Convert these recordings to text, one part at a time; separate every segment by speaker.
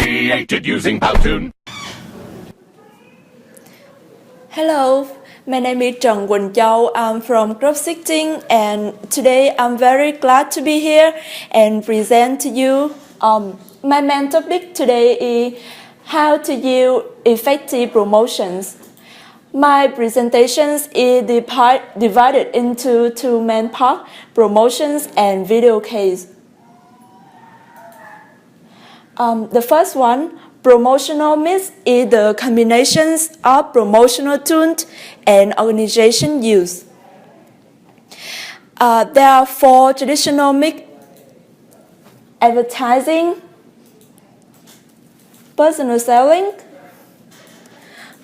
Speaker 1: created using Powtoon.
Speaker 2: Hello, my name is Trần Quỳnh Châu. I'm from Group 16 and today I'm very glad to be here and present to you. My main topic today is how to use effective promotions. My presentations is divided into two main parts, promotions and video case. The first one, promotional mix, is the combinations of promotional tools and organization use. There are four traditional mix: advertising, personal selling,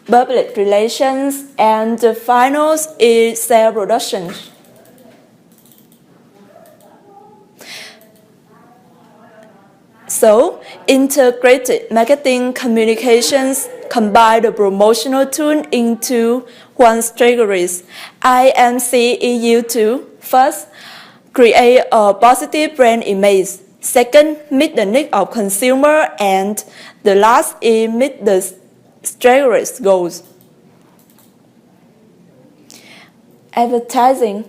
Speaker 2: public relations, and the final is sales production. So, integrated marketing communications combine the promotional tool into one strategy. IMCEU2. First, create a positive brand image. Second, meet the needs of consumer, and the last is meet the strategy goals. Advertising.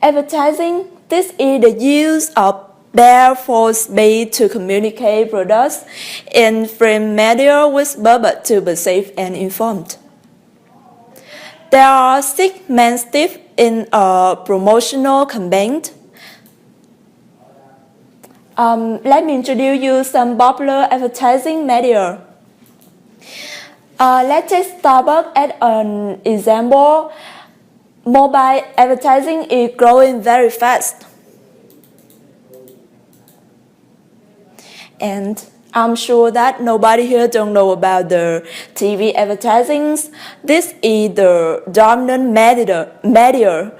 Speaker 2: Advertising, this is the use of bare force made to communicate products in frame media with purpose to be safe and informed. There are 6 main steps in a promotional campaign. Let me introduce you some popular advertising media. Let's take Starbucks as an example. Mobile advertising is growing very fast. And I'm sure that nobody here don't know about the TV advertisings. This is the dominant media.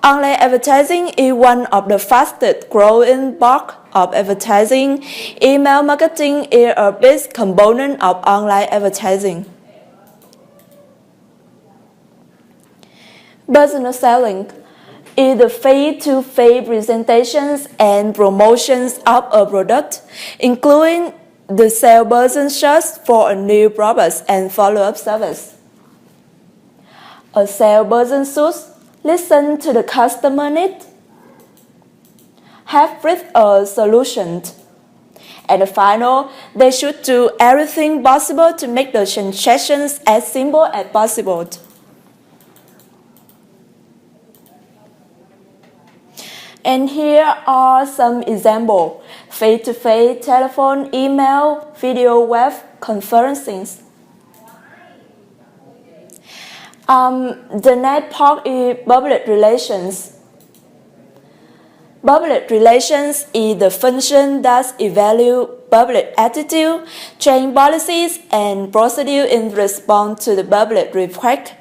Speaker 2: Online advertising is one of the fastest growing part of advertising. Email marketing is a big component of online advertising. Personal selling is the face-to-face presentations and promotions of a product, including the salesperson search for a new product and follow-up service. A salesperson should listen to the customer need, have with a solution, and the final, they should do everything possible to make the transactions as simple as possible. And here are some examples: face-to-face, telephone, email, video, web conferencing. The next part is public relations. Public relations is the function that evaluates public attitude, change policies, and procedure in response to the public request,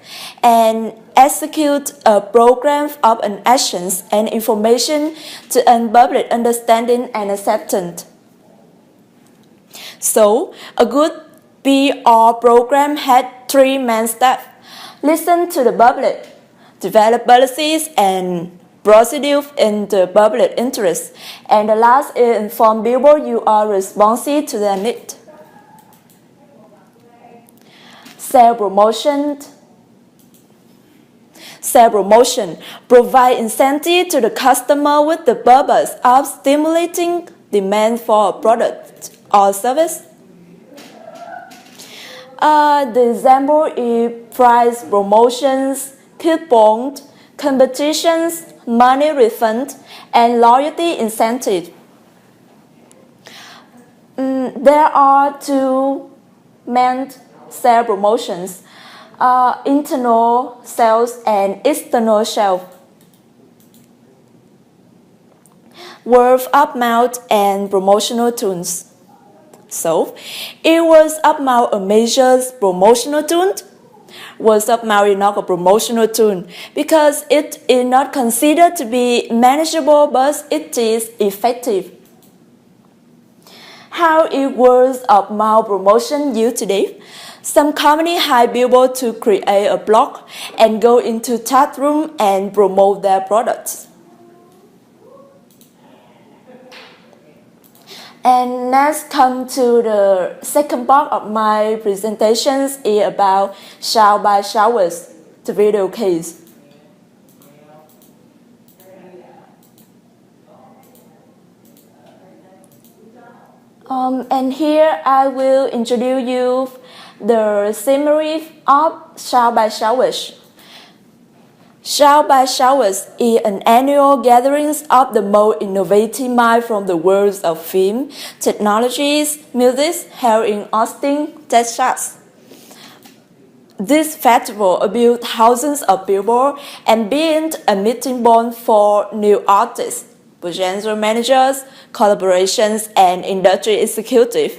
Speaker 2: and execute a program of an actions and information to earn public understanding and acceptance. So, a good PR program had 3 main steps: listen to the public, develop policies and procedures in the public interest, and the last is inform people you are responsive to their needs. Sales promotion. Sales promotion provide incentive to the customer with the purpose of stimulating demand for a product or service. The example is price promotions, coupons, competitions, money refund, and loyalty incentive. There are 2 main sales promotions: internal sales and external sales. Word of mouth and promotional tools. So, it was of mouth a major promotional tool. Word of mouth is not a promotional tool because it is not considered to be manageable, but it is effective. How is word of mouth promotion used today? Some companies hire people to create a blog and go into chat room and promote their products. And let's come to the second part of my presentations is about shout by showers, the video case. And here I will introduce you the summary of shout by showers. Shout by Showers is an annual gathering of the most innovative minds from the worlds of film, technologies, music, held in Austin, Texas. This festival appeals thousands of people and being a meeting point for new artists, potential managers, collaborations, and industry executives.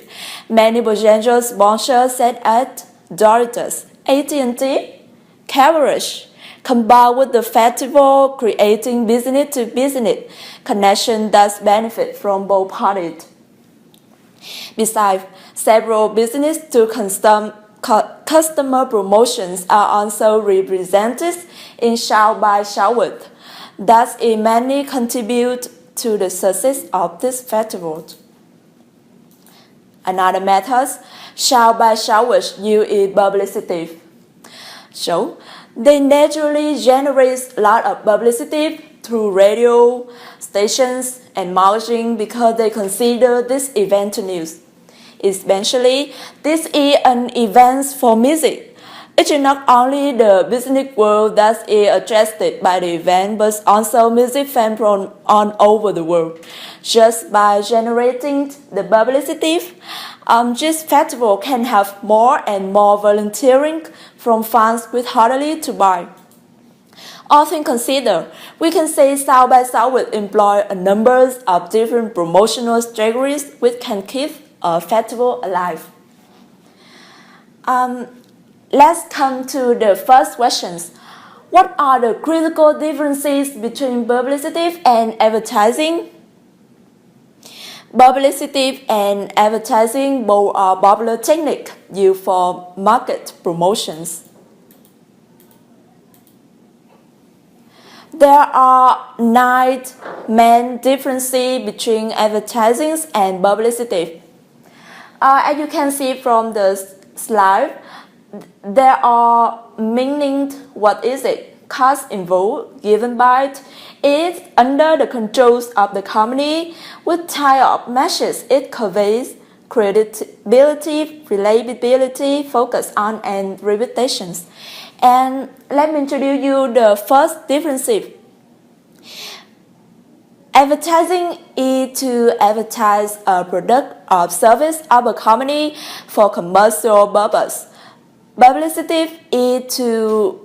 Speaker 2: Many potential sponsors such as Doritos, AT&T, Cabbage, combined with the festival, creating business-to-business connection that benefit from both parties. Besides, several business-to-customer promotions are also represented in Shout by Shout. Thus, it many contribute to the success of this festival. Another method, Shout by Shout, use publicity. So, they naturally generate a lot of publicity through radio stations and marketing because they consider this event news. Especially, this is an event for music. It is not only the business world that is attracted by the event, but also music fans from all over the world. Just by generating the publicity, this festival can have more and more volunteering from fans with hardly to buy. All things considered, we can say South by Southwood employ a number of different promotional strategies which can keep a festival alive. Let's come to the first questions. What are the critical differences between publicity and advertising? Publicity and advertising both are popular techniques used for market promotions. There are 9 main differences between advertising and publicity. As you can see from the slide, there are meaning. What is it? Cost involved, given by it under the controls of the company, what type of messages it conveys, credibility, reliability, focus on, and reputations. And let me introduce you the first difference. Advertising is to advertise a product or service of a company for commercial purpose. Publicity is to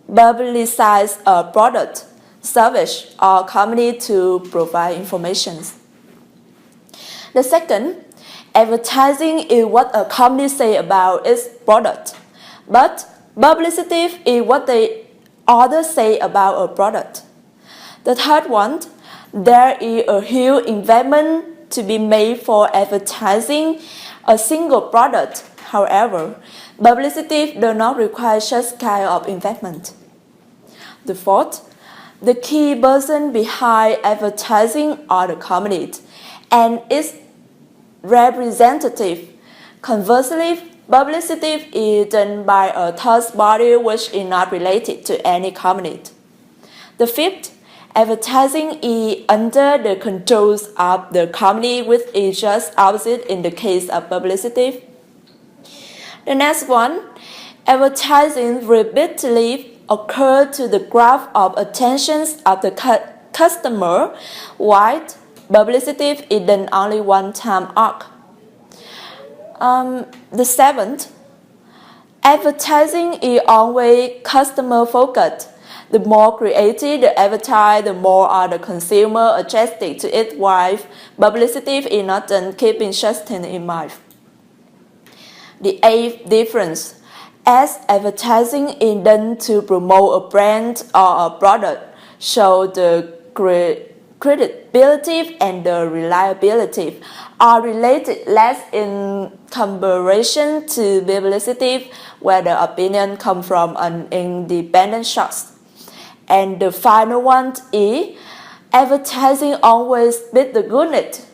Speaker 2: publicize a product, service, or company to provide information. The second, advertising is what a company say about its product, but publicity is what the others say about a product. The third one, there is a huge investment to be made for advertising a single product. However, publicity does not require such kind of investment. The fourth, the key person behind advertising are the company and its representative. Conversely, publicity is done by a third party which is not related to any company. The fifth, advertising is under the controls of the company, which is just opposite in the case of publicity. The next one, advertising repeatedly occurs to the graph of attention of the customer, while publicity is done only one time arc. The seventh, advertising is always customer focused. The more creative the advertise, the more are the consumer attracted to it, while publicity is not done keeping such things in mind. The eighth difference, as advertising is done to promote a brand or a product, so the credibility and the reliability are related less in comparison to publicity, where the opinion comes from an independent source. And the final one is advertising always beats the goodness,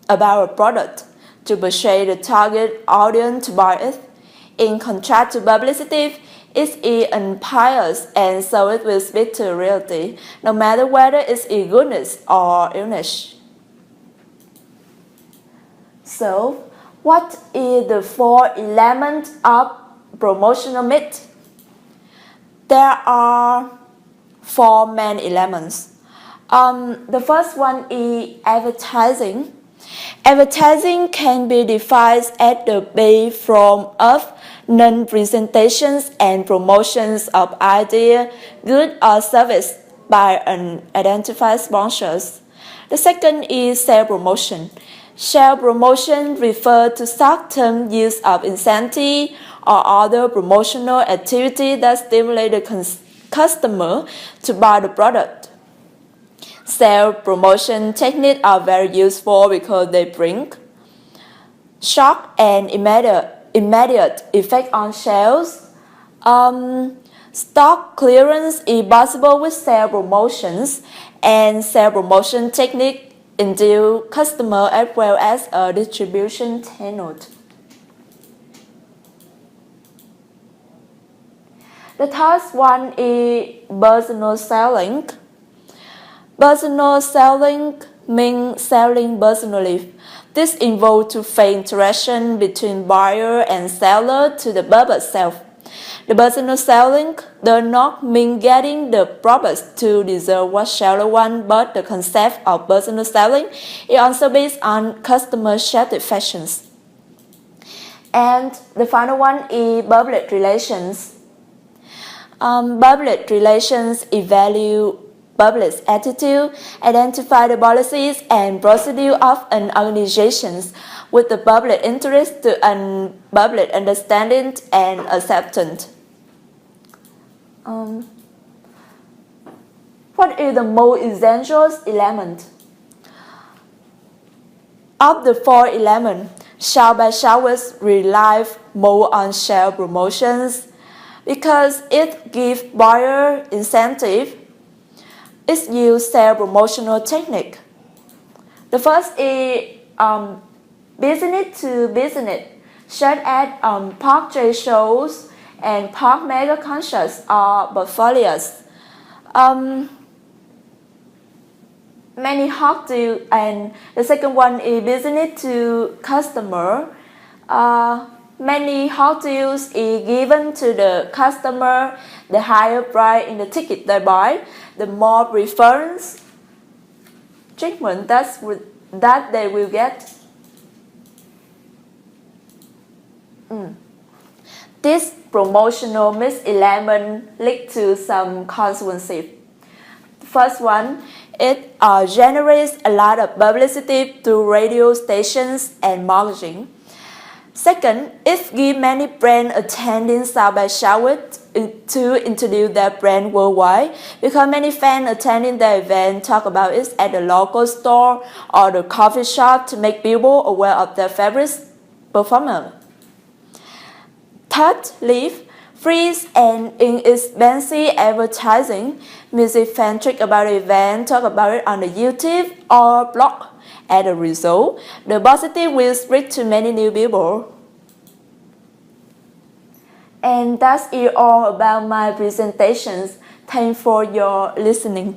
Speaker 2: about a product to persuade the target audience to buy it. In contrast to publicity, it's unbiased and so it will speak to reality, no matter whether it's in goodness or illness. So, what is the 4 elements of promotional myth? There are 4 main elements. The first one is advertising. Advertising can be defined as the base form of non-presentations and promotions of idea, good or service by an identified sponsors. The second is sales promotion. Sales promotion refers to short-term use of incentive or other promotional activity that stimulate the customer to buy the product. Sales promotion techniques are very useful because they bring shock and immediate effect on sales. Stock clearance is possible with sales promotions, and sales promotion technique induce customer as well as a distribution channel. The third one is personal selling. Personal selling means selling personally. This involves two-phase interaction between buyer and seller to the product itself. The personal selling does not mean getting the product to deserve what seller wants, but the concept of personal selling is also based on customer satisfaction. And the final one is public relations. Public relations evaluate public attitude, identify the policies and procedure of an organization with the public interest to public understanding and acceptance. What is the most essential element? Of the 4 elements, Shout by Showers rely more on sales promotions because it gives buyer incentive. It's use sales promotional technique. The first is business to business, such as park trade shows and park mega concerts or portfolios. Many hot deal, and the second one is business to customer. Many hot deals is given to the customer. The higher price in the ticket they buy, the more preference treatment that they will get. This promotional miselement lead to some consequences. The first one, it generates a lot of publicity through radio stations and marketing. Second, it gives many brands attending South by Southwest to introduce their brand worldwide because many fans attending the event talk about it at the local store or the coffee shop to make people aware of their favorite performer. Third, leave free and inexpensive advertising. Music fans talk about the event, talk about it on the YouTube or blog. As a result, the positive will spread to many new people. And that's it all about my presentations. Thanks for your listening.